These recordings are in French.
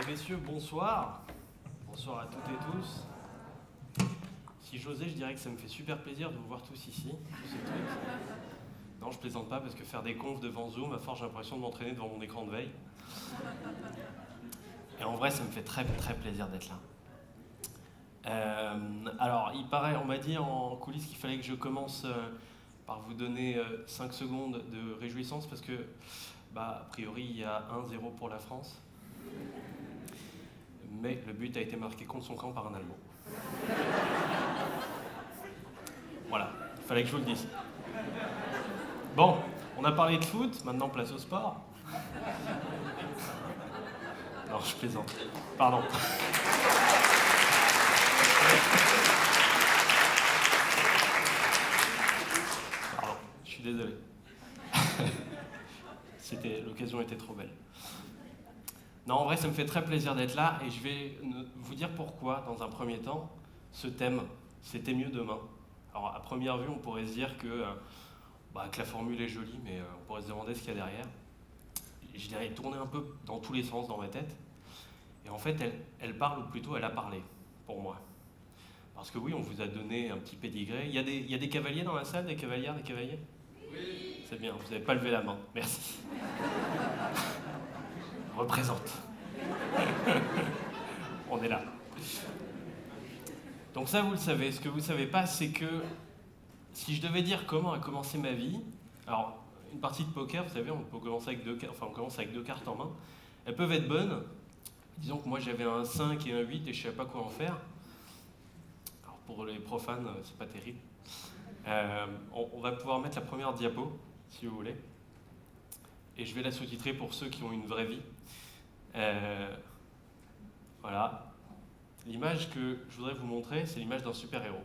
et messieurs, bonsoir. Bonsoir à toutes et tous. Si j'osais, je dirais que ça me fait super plaisir de vous voir tous ici, tous et toutes. Non, je plaisante pas parce que faire des confs devant Zoom, à force j'ai l'impression de m'entraîner devant mon écran de veille. Et en vrai, ça me fait très très plaisir d'être là. Alors, il paraît, on m'a dit en coulisses qu'il fallait que je commence par vous donner 5 secondes de réjouissance parce que, a priori, il y a 1-0 pour la France. Mais le but a été marqué contre son camp par un Allemand. Voilà, il fallait que je vous le dise. Bon, on a parlé de foot, maintenant place au sport. Non, je plaisante. Pardon. Pardon, je suis désolé. L'occasion était trop belle. Non, en vrai, ça me fait très plaisir d'être là et je vais vous dire pourquoi, dans un premier temps, ce thème, c'était mieux demain. Alors, à première vue, on pourrait se dire que la formule est jolie, mais on pourrait se demander ce qu'il y a derrière. Je dirais tourner un peu dans tous les sens dans ma tête. Et en fait, elle parle, ou plutôt elle a parlé, pour moi. Parce que oui, on vous a donné un petit pédigré. Il y a des cavaliers dans la salle, des cavalières, des cavaliers ? Oui. C'est bien, vous n'avez pas levé la main. Merci. Représente. On est là. Donc ça, vous le savez. Ce que vous ne savez pas, c'est que si je devais dire comment a commencé ma vie, alors une partie de poker, vous savez, on commence avec deux cartes en main. Elles peuvent être bonnes. Disons que moi j'avais un 5 et un 8 et je ne savais pas quoi en faire. Alors pour les profanes, c'est pas terrible. On va pouvoir mettre la première diapo, si vous voulez. Et je vais la sous-titrer pour ceux qui ont une vraie vie. Voilà. L'image que je voudrais vous montrer, c'est l'image d'un super-héros.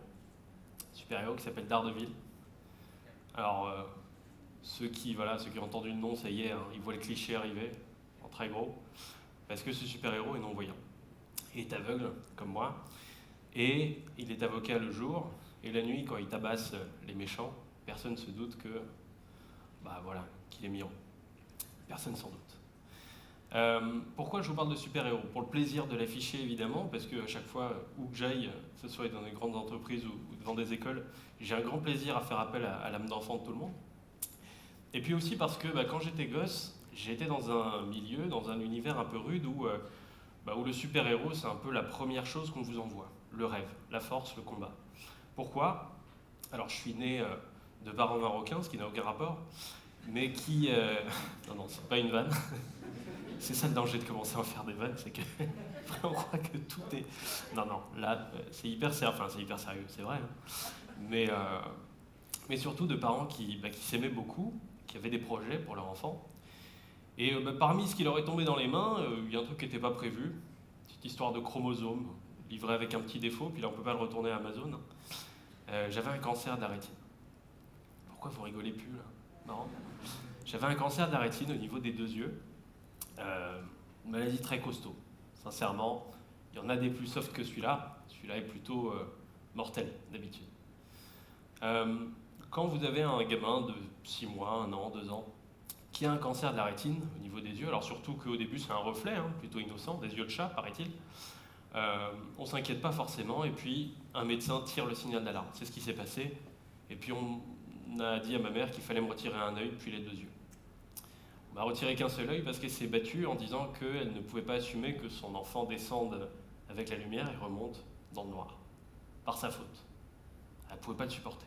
Super-héros qui s'appelle Daredevil. Alors, ceux qui ont entendu le nom, ça y est, hein, ils voient le cliché arriver, en très gros. Parce que ce super-héros est non-voyant. Il est aveugle, comme moi. Et il est avocat le jour. Et la nuit, quand il tabasse les méchants, personne ne se doute que, qu'il est miron. Personne s'en doute. Pourquoi je vous parle de super-héros ? Pour le plaisir de l'afficher, évidemment, parce qu'à chaque fois, où que j'aille, que ce soit dans des grandes entreprises ou devant des écoles, j'ai un grand plaisir à faire appel à l'âme d'enfant de tout le monde. Et puis aussi parce que quand j'étais gosse, j'ai été dans un milieu, dans un univers un peu rude où le super-héros, c'est un peu la première chose qu'on vous envoie. Le rêve, la force, le combat. Pourquoi ? Alors, je suis né de parents marocains, ce qui n'a aucun rapport, mais qui... Non, c'est pas une vanne. C'est ça le danger de commencer à faire des vannes, c'est que on croit que tout est... Non, là, c'est hyper sérieux, c'est vrai. Hein. Mais surtout de parents qui s'aimaient beaucoup, qui avaient des projets pour leur enfant. Et parmi ce qui leur est tombé dans les mains, il y a un truc qui n'était pas prévu. Petite histoire de chromosome, livré avec un petit défaut, puis là on ne peut pas le retourner à Amazon. J'avais un cancer de la rétine. Pourquoi vous rigolez plus là ? Non. J'avais un cancer de la rétine au niveau des 2 yeux. Une maladie très costaud. Sincèrement, il y en a des plus soft que celui-là. Celui-là est plutôt mortel d'habitude. Quand vous avez un gamin de 6 mois, 1 an, 2 ans, qui a un cancer de la rétine au niveau des yeux, alors surtout qu'au début c'est un reflet, plutôt innocent, des yeux de chat, paraît-il, on ne s'inquiète pas forcément, et puis un médecin tire le signal d'alarme. C'est ce qui s'est passé, et puis on a dit à ma mère qu'il fallait me retirer un œil, puis les 2 yeux. On m'a retiré qu'un seul œil parce qu'elle s'est battue en disant qu'elle ne pouvait pas assumer que son enfant descende avec la lumière et remonte dans le noir, par sa faute. Elle ne pouvait pas le supporter.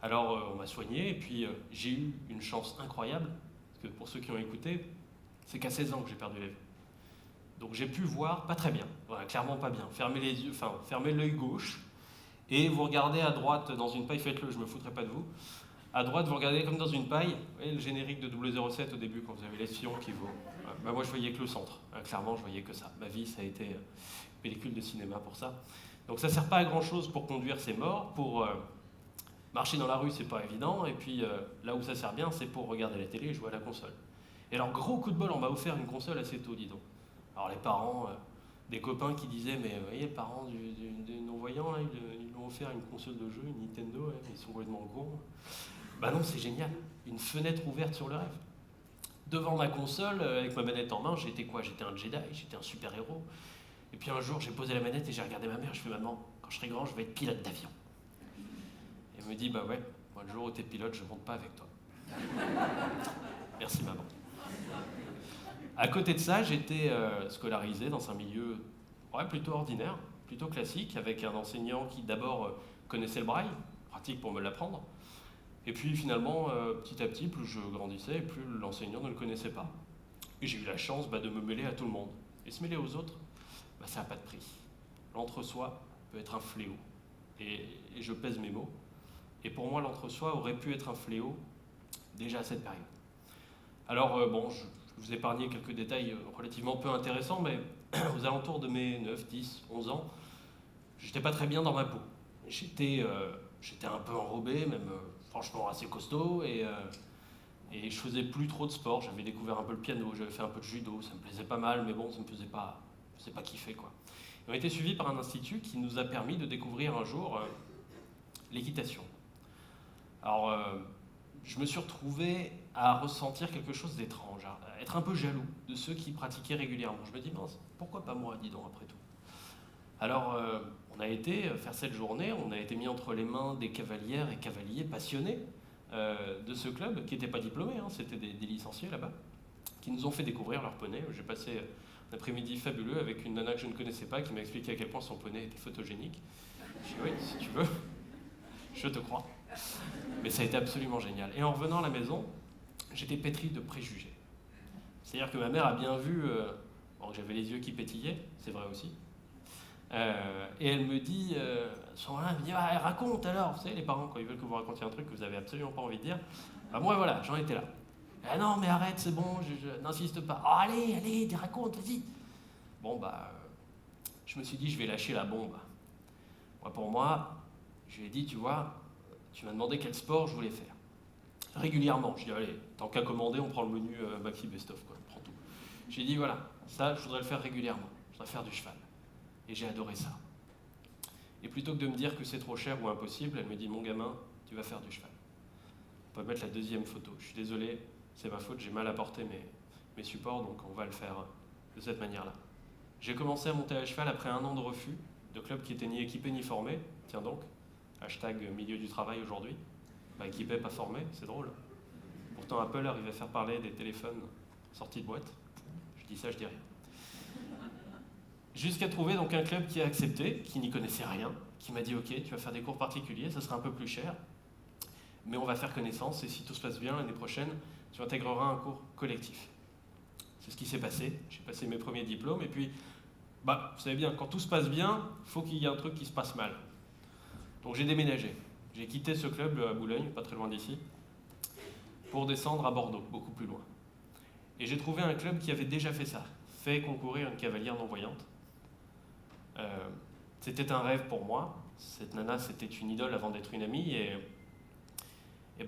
Alors on m'a soigné, et puis j'ai eu une chance incroyable, parce que pour ceux qui ont écouté, c'est qu'à 16 ans que j'ai perdu la vue. Donc j'ai pu voir pas très bien, clairement pas bien. Fermez l'œil gauche, et vous regardez à droite dans une paille, faites-le, je ne me foutrai pas de vous. À droite, vous regardez comme dans une paille, vous voyez le générique de 007 au début, quand vous avez l'espion qui vaut. Moi, je voyais que le centre. Clairement, je voyais que ça. Ma vie, ça a été une pellicule de cinéma pour ça. Donc ça ne sert pas à grand-chose pour conduire, c'est mort. Pour marcher dans la rue, c'est pas évident. Et puis, là où ça sert bien, c'est pour regarder la télé et jouer à la console. Et alors, gros coup de bol, on m'a offert une console assez tôt, dis donc. Alors, les parents, des copains qui disaient, mais vous voyez, les parents des non-voyants, là, ils lui ont offert une console de jeu, une Nintendo, ils sont complètement cons. Non, c'est génial. Une fenêtre ouverte sur le rêve. devant ma console, avec ma manette en main, j'étais quoi? J'étais un Jedi, j'étais un super-héros. Et puis un jour, j'ai posé la manette et j'ai regardé ma mère, je fais maman, quand je serai grand, je vais être pilote d'avion. Et elle me dit, bah ouais, moi le jour où t'es pilote, je monte pas avec toi. Merci maman. À côté de ça, j'étais scolarisé dans un milieu plutôt ordinaire, plutôt classique, avec un enseignant qui d'abord connaissait le braille, pratique pour me l'apprendre. Et puis finalement, petit à petit, plus je grandissais, plus l'enseignant ne le connaissait pas. Et j'ai eu la chance de me mêler à tout le monde. Et se mêler aux autres, ça n'a pas de prix. L'entre-soi peut être un fléau. Et je pèse mes mots. Et pour moi, l'entre-soi aurait pu être un fléau déjà à cette période. Alors, je vous épargner quelques détails relativement peu intéressants, mais aux alentours de mes 9, 10, 11 ans, j'étais pas très bien dans ma peau. J'étais un peu enrobé, même franchement assez costaud, et je faisais plus trop de sport. J'avais découvert un peu le piano, j'avais fait un peu de judo, ça me plaisait pas mal, mais bon, ça me faisait pas kiffer, quoi. Et on a été suivis par un institut qui nous a permis de découvrir un jour l'équitation. Alors, je me suis retrouvé à ressentir quelque chose d'étrange, à être un peu jaloux de ceux qui pratiquaient régulièrement. Je me dis, mince, pourquoi pas moi, dis donc, après tout. Alors, on a été faire cette journée, on a été mis entre les mains des cavalières et cavaliers passionnés de ce club, qui n'étaient pas diplômés, c'était des licenciés là-bas, qui nous ont fait découvrir leur poney. J'ai passé un après-midi fabuleux avec une nana que je ne connaissais pas, qui m'a expliqué à quel point son poney était photogénique. Je dis, oui, si tu veux, je te crois. Mais ça a été absolument génial. Et en revenant à la maison, j'étais pétri de préjugés. C'est-à-dire que ma mère a bien vu que j'avais les yeux qui pétillaient, c'est vrai aussi. Et elle me dit, elle me dit, ah, raconte alors. Vous savez, les parents, quand ils veulent que vous racontiez un truc que vous n'avez absolument pas envie de dire, moi voilà, j'en étais là. Ah non, mais arrête, c'est bon, je n'insiste pas. Oh, allez, raconte, vas-y. Bon, je me suis dit, je vais lâcher la bombe. Pour moi, je lui ai dit, tu vois, tu m'as demandé quel sport je voulais faire. Régulièrement, je dis, allez, tant qu'à commander, on prend le menu Maxi Best of, quoi, on prend tout. J'ai dit, voilà, ça, je voudrais le faire régulièrement. Je voudrais faire du cheval. Et j'ai adoré ça. Et plutôt que de me dire que c'est trop cher ou impossible, elle me dit, mon gamin, tu vas faire du cheval. On peut mettre la deuxième photo. Je suis désolé, c'est ma faute, j'ai mal apporté mes supports, donc on va le faire de cette manière-là. J'ai commencé à monter à cheval après 1 an de refus, de club qui était ni équipé ni formé. Tiens donc, hashtag milieu du travail aujourd'hui. Équipé, pas formé, c'est drôle. Pourtant Apple arrive à faire parler des téléphones sortis de boîte. Je dis ça, je dis rien. Jusqu'à trouver donc un club qui a accepté, qui n'y connaissait rien, qui m'a dit ok, tu vas faire des cours particuliers, ça sera un peu plus cher, mais on va faire connaissance et si tout se passe bien l'année prochaine, tu intégreras un cours collectif. C'est ce qui s'est passé. J'ai passé mes premiers diplômes et puis, vous savez bien, quand tout se passe bien, il faut qu'il y ait un truc qui se passe mal. Donc j'ai déménagé. J'ai quitté ce club à Boulogne, pas très loin d'ici, pour descendre à Bordeaux, beaucoup plus loin. Et j'ai trouvé un club qui avait déjà fait ça, fait concourir une cavalière non-voyante. C'était un rêve pour moi. Cette nana, c'était une idole avant d'être une amie. Et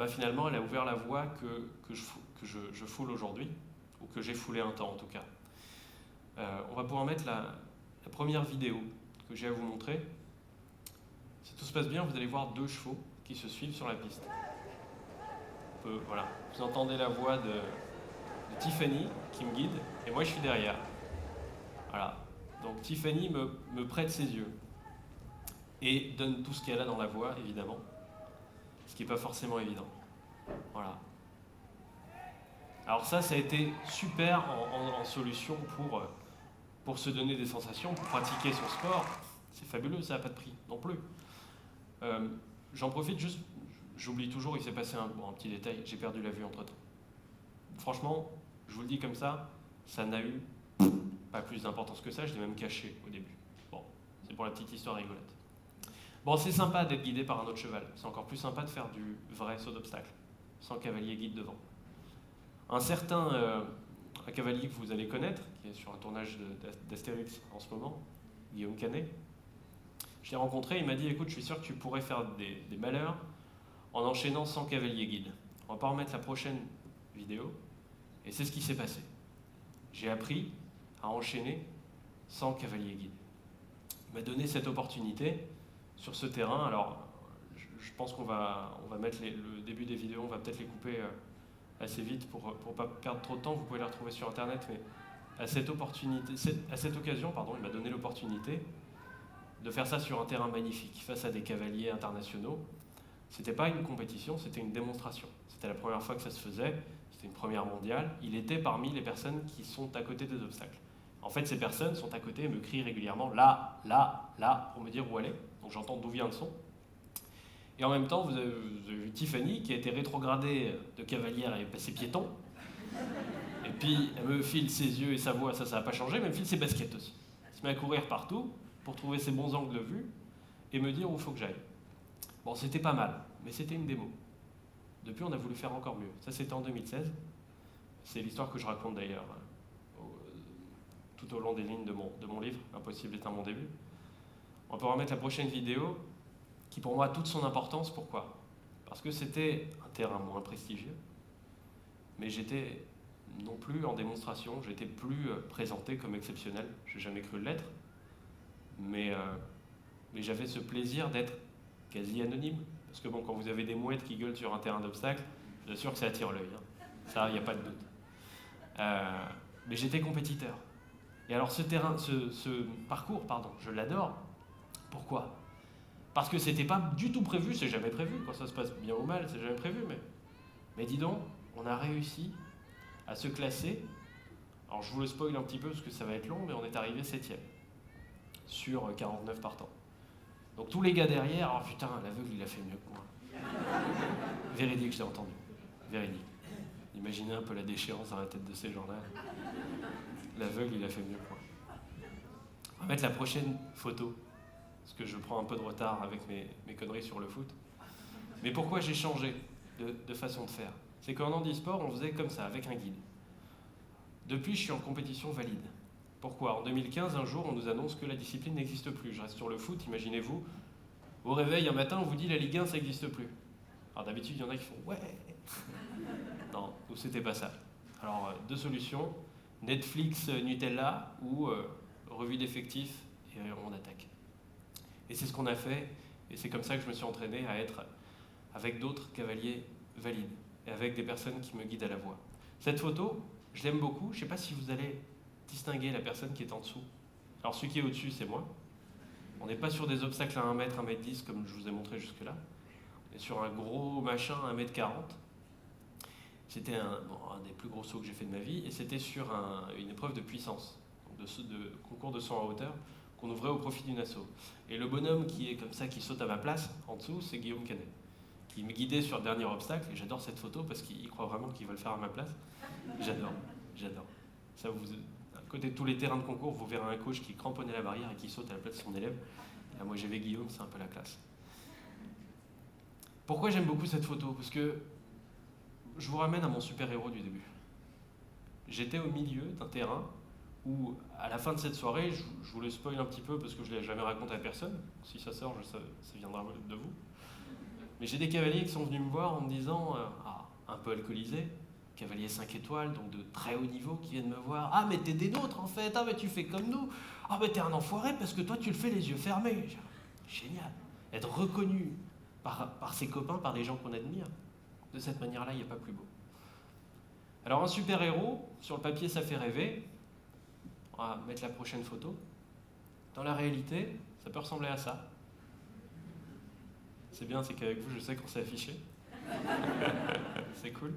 finalement, elle a ouvert la voie que je foule aujourd'hui, ou que j'ai foulé un temps en tout cas. On va pouvoir mettre la première vidéo que j'ai à vous montrer. Si tout se passe bien, vous allez voir 2 chevaux qui se suivent sur la piste. Voilà. Vous entendez la voix de Tiffany qui me guide, et moi je suis derrière. Voilà. Donc Tiffany me prête ses yeux et donne tout ce qu'elle a dans la voix, évidemment, ce qui n'est pas forcément évident. Voilà. Alors ça a été super en solution pour se donner des sensations, pour pratiquer son sport. C'est fabuleux, ça n'a pas de prix non plus. J'en profite juste, j'oublie toujours, il s'est passé un petit détail, j'ai perdu la vue entre-temps. Franchement, je vous le dis comme ça n'a eu pas plus d'importance que ça, je l'ai même caché au début. Bon, c'est pour la petite histoire rigolote. Bon, c'est sympa d'être guidé par un autre cheval, c'est encore plus sympa de faire du vrai saut d'obstacle, sans cavalier guide devant. Un certain un cavalier que vous allez connaître, qui est sur un tournage d'Astérix en ce moment, Guillaume Canet, je l'ai rencontré, il m'a dit, écoute, je suis sûr que tu pourrais faire des malheurs en enchaînant 100 cavaliers guides. On va pas remettre la prochaine vidéo, et c'est ce qui s'est passé. J'ai appris à enchaîner 100 cavaliers guides. Il m'a donné cette opportunité sur ce terrain. Alors, je pense qu'on va mettre le début des vidéos, on va peut-être les couper assez vite pour pas perdre trop de temps. Vous pouvez les retrouver sur Internet, mais à cette occasion, il m'a donné l'opportunité de faire ça sur un terrain magnifique, face à des cavaliers internationaux. C'était pas une compétition, c'était une démonstration. C'était la première fois que ça se faisait, c'était une première mondiale. Il était parmi les personnes qui sont à côté des obstacles. En fait, ces personnes sont à côté et me crient régulièrement là, là, là, pour me dire où aller. Donc j'entends d'où vient le son. Et en même temps, vous avez vu Tiffany, qui a été rétrogradée de cavalière et passée piéton. Et puis, elle me file ses yeux et sa voix, ça n'a pas changé, mais elle me file ses baskets aussi. Elle se met à courir partout pour trouver ses bons angles de vue et me dire où il faut que j'aille. Bon, c'était pas mal, mais c'était une démo. Depuis, on a voulu faire encore mieux. Ça, c'était en 2016. C'est l'histoire que je raconte d'ailleurs tout au long des lignes de mon livre, Impossible éteint mon début. On peut remettre la prochaine vidéo, qui pour moi a toute son importance. Pourquoi? Parce que c'était un terrain moins prestigieux, mais j'étais non plus en démonstration, j'étais plus présenté comme exceptionnel. Je n'ai jamais cru l'être, mais j'avais ce plaisir d'être quasi anonyme. Parce que bon, quand vous avez des mouettes qui gueulent sur un terrain d'obstacles, je vous assure que ça attire l'œil. Hein. Ça, il n'y a pas de doute. Mais j'étais compétiteur. Et alors ce parcours, je l'adore. Pourquoi? Parce que c'était pas du tout prévu, c'est jamais prévu. Quand ça se passe bien ou mal, c'est jamais prévu. Mais dis donc, on a réussi à se classer. Alors je vous le spoil un petit peu parce que ça va être long, mais on est arrivé 7e sur 49 partants. Donc tous les gars derrière, oh putain, l'aveugle il a fait mieux que moi. Véridique, je l'ai entendu. Véridique. Imaginez un peu la déchéance dans la tête de ces gens-là. L'aveugle il a fait mieux que moi. On va mettre la prochaine photo, parce que je prends un peu de retard avec mes conneries sur le foot. Mais pourquoi j'ai changé de façon de faire? C'est qu'en handisport, on faisait comme ça, avec un guide. Depuis, je suis en compétition valide. Pourquoi? En 2015, un jour, on nous annonce que la discipline n'existe plus. Je reste sur le foot, imaginez-vous. Au réveil, un matin, on vous dit la Ligue 1, ça n'existe plus. Alors d'habitude, il y en a qui font « ouais ». Non, nous, c'était pas ça. Alors, deux solutions. Netflix, Nutella ou revue d'effectifs et on attaque. Et c'est ce qu'on a fait. Et c'est comme ça que je me suis entraîné à être avec d'autres cavaliers valides et avec des personnes qui me guident à la voie. Cette photo, je l'aime beaucoup. Je ne sais pas si vous allez distinguer la personne qui est en dessous. Alors celui qui est au-dessus, c'est moi. On n'est pas sur des obstacles à 1 mètre, 1 mètre 10 comme je vous ai montré jusque-là. On est sur un gros machin à 1 mètre 40. C'était un des plus gros sauts que j'ai fait de ma vie et c'était sur une épreuve de puissance, de concours de saut en hauteur qu'on ouvrait au profit d'une asso. Et le bonhomme qui est comme ça, qui saute à ma place, en dessous, c'est Guillaume Canet, qui me guidait sur le dernier obstacle. Et j'adore cette photo parce qu'il croit vraiment qu'il va le faire à ma place. J'adore. Ça, à côté de tous les terrains de concours, vous verrez un coach qui cramponnait la barrière et qui saute à la place de son élève. Et là, moi, j'avais Guillaume, c'est un peu la classe. Pourquoi j'aime beaucoup cette photo? Parce que je vous ramène à mon super-héros du début. J'étais au milieu d'un terrain où, à la fin de cette soirée, je vous le spoil un petit peu parce que je ne l'ai jamais raconté à personne. Si ça sort, ça viendra de vous. Mais j'ai des cavaliers qui sont venus me voir en me disant, un peu alcoolisés, cavaliers 5 étoiles, donc de très haut niveau, qui viennent me voir. Ah, mais t'es des nôtres en fait, ah, mais tu fais comme nous. Ah, mais t'es un enfoiré parce que toi, tu le fais les yeux fermés. Génial. Être reconnu par ses copains, par les gens qu'on admire. De cette manière-là, il n'y a pas plus beau. Alors un super-héros, sur le papier ça fait rêver. On va mettre la prochaine photo. Dans la réalité, ça peut ressembler à ça. C'est bien, c'est qu'avec vous, je sais qu'on s'est affiché. C'est cool.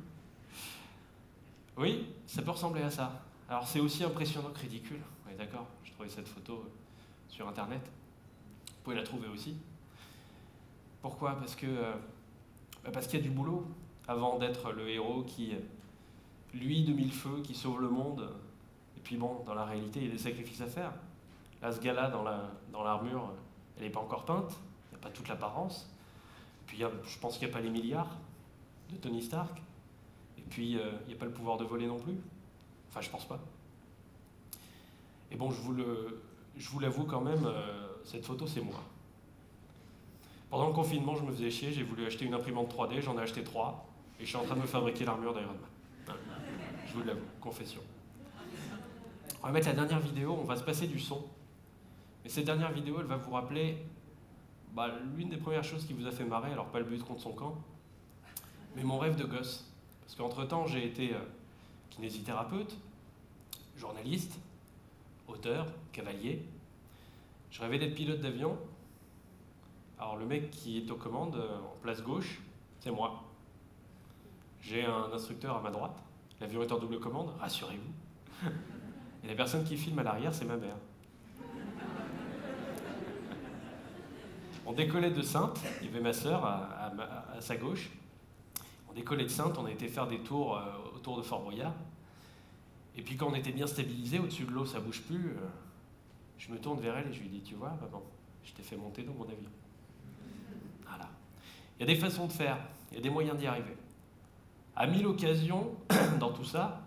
Oui, ça peut ressembler à ça. Alors c'est aussi impressionnant que ridicule. Oui, d'accord, j'ai trouvé cette photo sur Internet. Vous pouvez la trouver aussi. Pourquoi? Parce qu'il y a du boulot avant d'être le héros qui, lui, de mille feux, qui sauve le monde. Et puis bon, dans la réalité, il y a des sacrifices à faire. Là, ce gars-là, dans l'armure, elle n'est pas encore peinte, il n'y a pas toute l'apparence. Puis je pense qu'il n'y a pas les milliards de Tony Stark. Et puis, il n'y a pas le pouvoir de voler non plus. Enfin, je pense pas. Et bon, je vous l'avoue quand même, cette photo, c'est moi. Pendant le confinement, je me faisais chier, j'ai voulu acheter une imprimante 3D, j'en ai acheté 3, et je suis en train de me fabriquer l'armure d'Iron Man. Je vous l'avoue, confession. On va mettre la dernière vidéo, on va se passer du son. Mais cette dernière vidéo, elle va vous rappeler l'une des premières choses qui vous a fait marrer, alors pas le but contre son camp, mais mon rêve de gosse. Parce qu'entre-temps, j'ai été kinésithérapeute, journaliste, auteur, cavalier. Je rêvais d'être pilote d'avion. Alors le mec qui est aux commandes, en place gauche, c'est moi. J'ai un instructeur à ma droite. L'avion est en double commande, rassurez-vous. Et la personne qui filme à l'arrière, c'est ma mère. On décollait de Saintes, il y avait ma sœur à sa gauche. On décollait de Saintes, on a été faire des tours autour de Fort Boyard. Et puis quand on était bien stabilisé, au-dessus de l'eau, ça bouge plus, je me tourne vers elle et je lui dis, tu vois, maman, je t'ai fait monter dans mon avion. Voilà. Il y a des façons de faire, il y a des moyens d'y arriver. À 1000 occasions, dans tout ça,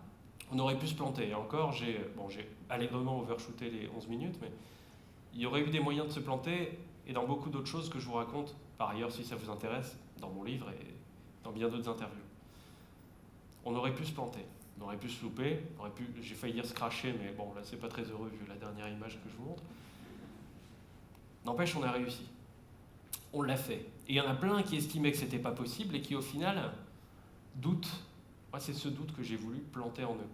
on aurait pu se planter. Et encore, j'ai allègrement overshooté les 11 minutes, mais il y aurait eu des moyens de se planter, et dans beaucoup d'autres choses que je vous raconte, par ailleurs, si ça vous intéresse, dans mon livre et dans bien d'autres interviews. On aurait pu se planter, on aurait pu se louper, j'ai failli dire se cracher, mais bon, là c'est pas très heureux vu la dernière image que je vous montre. N'empêche, on a réussi. On l'a fait. Et il y en a plein qui estimaient que c'était pas possible et qui au final doutent. Moi, c'est ce doute que j'ai voulu planter en eux.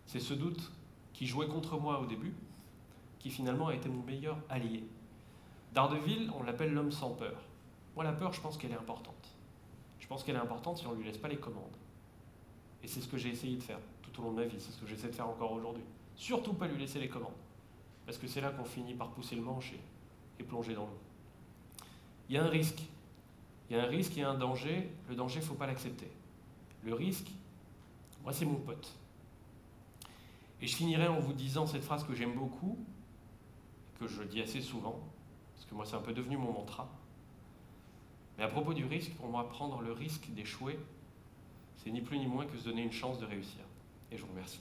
C'est ce doute qui jouait contre moi au début, qui finalement a été mon meilleur allié. Daredevil, on l'appelle l'homme sans peur. Moi, la peur, je pense qu'elle est importante. Je pense qu'elle est importante si on ne lui laisse pas les commandes. Et c'est ce que j'ai essayé de faire tout au long de ma vie, c'est ce que j'essaie de faire encore aujourd'hui. Surtout pas lui laisser les commandes. Parce que c'est là qu'on finit par pousser le manche et plonger dans l'eau. Il y a un risque. Il y a un risque, il y a un danger. Le danger, il ne faut pas l'accepter. Le risque, moi, c'est mon pote. Et je finirai en vous disant cette phrase que j'aime beaucoup, que je dis assez souvent, parce que moi, c'est un peu devenu mon mantra. Mais à propos du risque, pour moi, prendre le risque d'échouer, c'est ni plus ni moins que se donner une chance de réussir. Et je vous remercie.